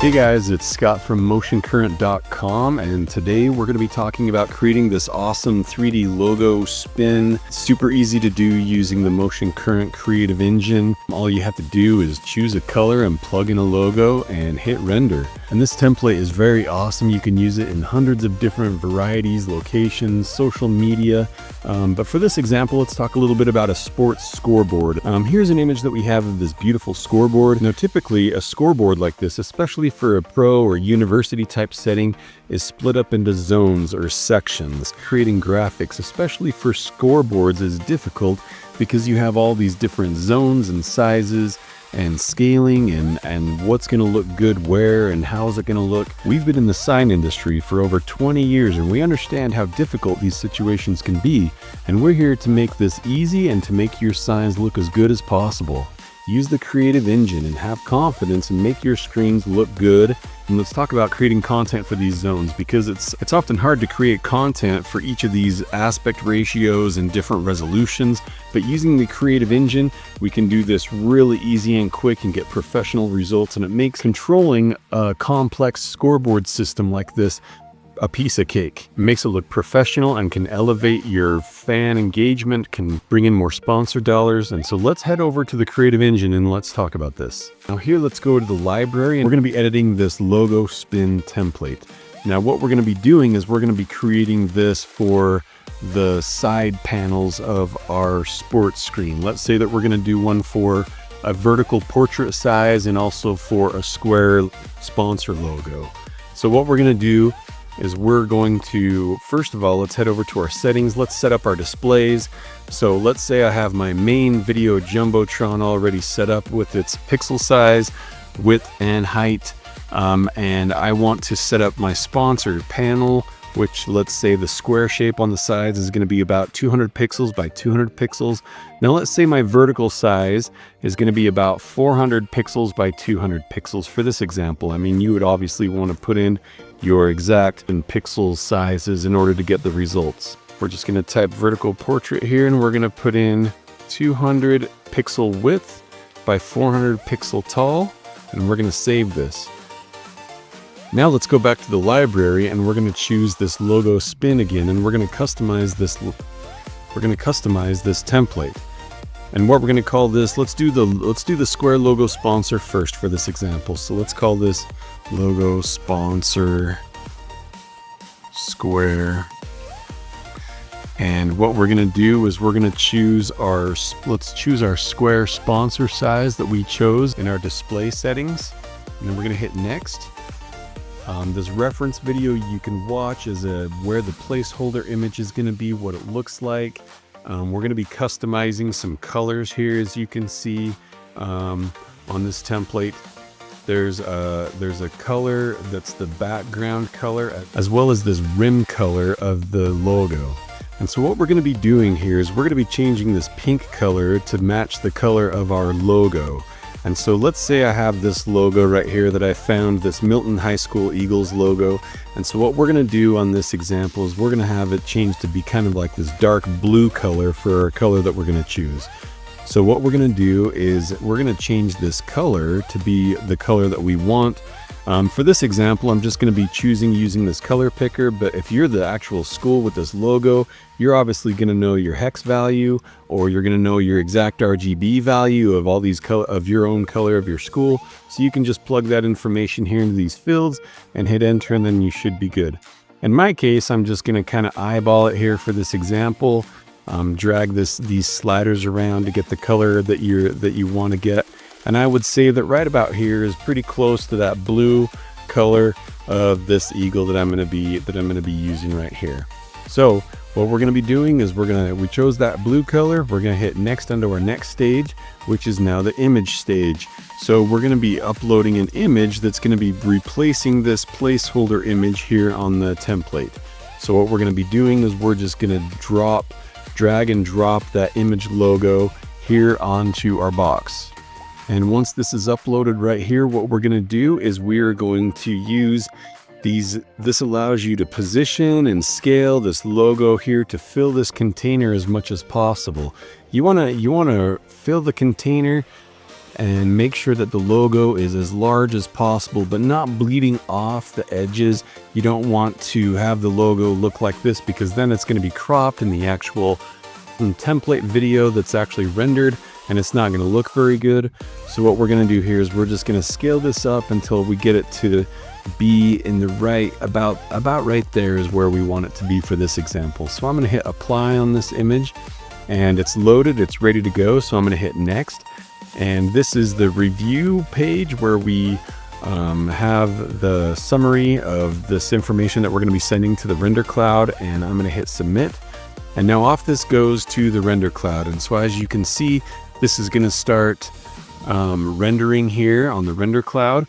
Hey guys, it's Scott from motioncurrent.com, and today we're going to be talking about creating this awesome 3D logo spin. Super easy to do using the Motion Current creative engine. All you have to do is choose a color and plug in a logo and hit render. And this template is very awesome. You can use it in hundreds of different varieties, locations, social media. But for this example, let's talk a little bit about a sports scoreboard. Here's an image that we have of this beautiful scoreboard. Now, typically a scoreboard like this, especially for a pro or university type setting, is split up into zones or sections. Creating graphics, especially for scoreboards, is difficult because you have all these different zones and sizes and scaling and what's going to look good where and how is it going to look. We've been in the sign industry for over 20 years and we understand how difficult these situations can be, and we're here to make this easy and to make your signs look as good as possible. Use the creative engine and have confidence and make your screens look good. And let's talk about creating content for these zones, because it's often hard to create content for each of these aspect ratios and different resolutions. But using the creative engine, we can do this really easy and quick and get professional results. And it makes controlling a complex scoreboard system like this a piece of cake. It makes it look professional and can elevate your fan engagement, can bring in more sponsor dollars. And so let's head over to the creative engine and let's talk about this. Now here, let's go to the library and we're going to be editing this logo spin template. Now what we're going to be doing is we're going to be creating this for the side panels of our sports screen. Let's say that we're going to do one for a vertical portrait size and also for a square sponsor logo. So what we're going to do is we're going to, first of all, let's head over to our settings. Let's set up our displays. So let's say I have my main video jumbotron already set up with its pixel size, width, and height. And I want to set up my sponsor panel, which, let's say the square shape on the sides is going to be about 200 pixels by 200 pixels. Now let's say my vertical size is going to be about 400 pixels by 200 pixels for this example. I mean, you would obviously want to put in your exact and pixel sizes in order to get the results. We're just going to type vertical portrait here and we're going to put in 200 pixel width by 400 pixel tall, and we're going to save this. Now let's go back to the library and we're going to choose this logo spin again, and we're going to customize this. We're going to customize this template. And what we're going to call this, let's do the square logo sponsor first for this example. So let's call this logo sponsor square. And what we're going to do is we're going to choose let's choose our square sponsor size that we chose in our display settings. And then we're going to hit next. This reference video you can watch is where the placeholder image is going to be, what it looks like. We're going to be customizing some colors here, as you can see on this template. There's a color that's the background color, as well as this rim color of the logo. And so what we're going to be doing here is we're going to be changing this pink color to match the color of our logo. And so let's say I have this logo right here that I found, this Milton High School Eagles logo. And so what we're going to do on this example is we're going to have it changed to be kind of like this dark blue color for our color that we're going to choose. So what we're going to do is we're going to change this color to be the color that we want. For this example, I'm just going to be using this color picker, but if you're the actual school with this logo, you're obviously going to know your hex value, or you're going to know your exact RGB value of all these of your own color of your school. So you can just plug that information here into these fields and hit enter, and then you should be good. In my case, I'm just going to kind of eyeball it here for this example. Drag these sliders around to get the color that you want to get. And I would say that right about here is pretty close to that blue color of this eagle that I'm going to be using right here. So what we're going to be doing is we chose that blue color. We're going to hit next under our next stage, which is now the image stage. So we're going to be uploading an image that's going to be replacing this placeholder image here on the template. So what we're going to be doing is we're just going to drag and drop that image logo here onto our box. And once this is uploaded right here, what we're going to do is we're going to use this allows you to position and scale this logo here to fill this container as much as possible. You want to fill the container and make sure that the logo is as large as possible, but not bleeding off the edges. You don't want to have the logo look like this, because then it's going to be cropped in the actual template video that's actually rendered, and it's not going to look very good. So what we're going to do here is we're just going to scale this up until we get it to be in the right, about right there is where we want it to be for this example. So I'm going to hit apply on this image, and it's loaded, it's ready to go. So I'm going to hit next. And this is the review page where we have the summary of this information that we're going to be sending to the render cloud, and I'm going to hit submit. And now off this goes to the render cloud. And so as you can see, this is going to start rendering here on the render cloud.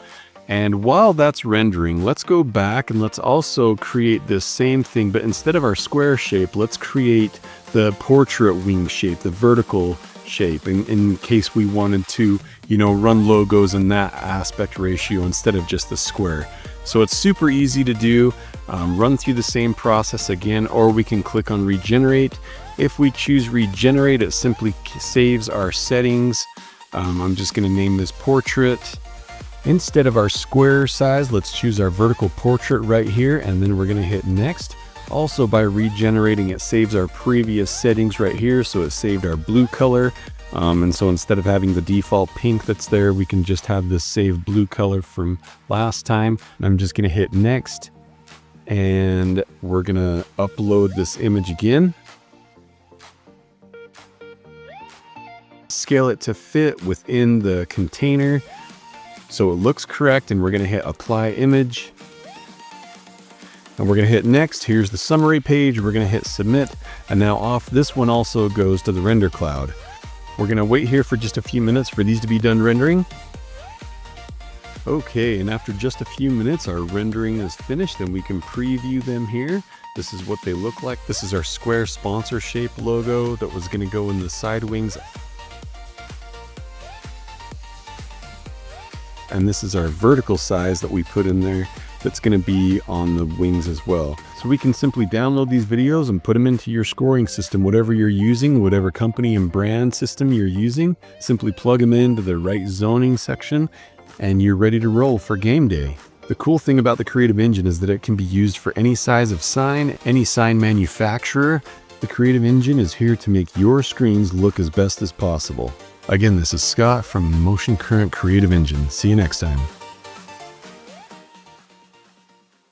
And while that's rendering, let's go back and let's also create this same thing, but instead of our square shape, let's create the portrait wing shape, the vertical shape, in case we wanted to, run logos in that aspect ratio instead of just the square. So it's super easy to do. Run through the same process again, or we can click on regenerate. If we choose regenerate, it simply saves our settings. I'm just going to name this portrait. Instead of our square size, let's choose our vertical portrait right here, and then we're going to hit next. Also, by regenerating, it saves our previous settings right here. So it saved our blue color. And so instead of having the default pink that's there, we can just have this saved blue color from last time. I'm just going to hit next, and we're going to upload this image again. Scale it to fit within the container so it looks correct, and we're going to hit apply image. And we're going to hit next. Here's the summary page. We're going to hit submit. And now off this one also goes to the render cloud. We're going to wait here for just a few minutes for these to be done rendering. Okay, and after just a few minutes, our rendering is finished, and we can preview them here. This is what they look like. This is our square sponsor shape logo that was going to go in the side wings. And this is our vertical size that we put in there that's going to be on the wings as well. So we can simply download these videos and put them into your scoring system, whatever you're using, whatever company and brand system you're using. Simply plug them into the right zoning section, and you're ready to roll for game day. The cool thing about the Creative Engine is that it can be used for any size of sign, any sign manufacturer. The Creative Engine is here to make your screens look as best as possible. Again, this is Scott from Motion Current Creative Engine. See you next time.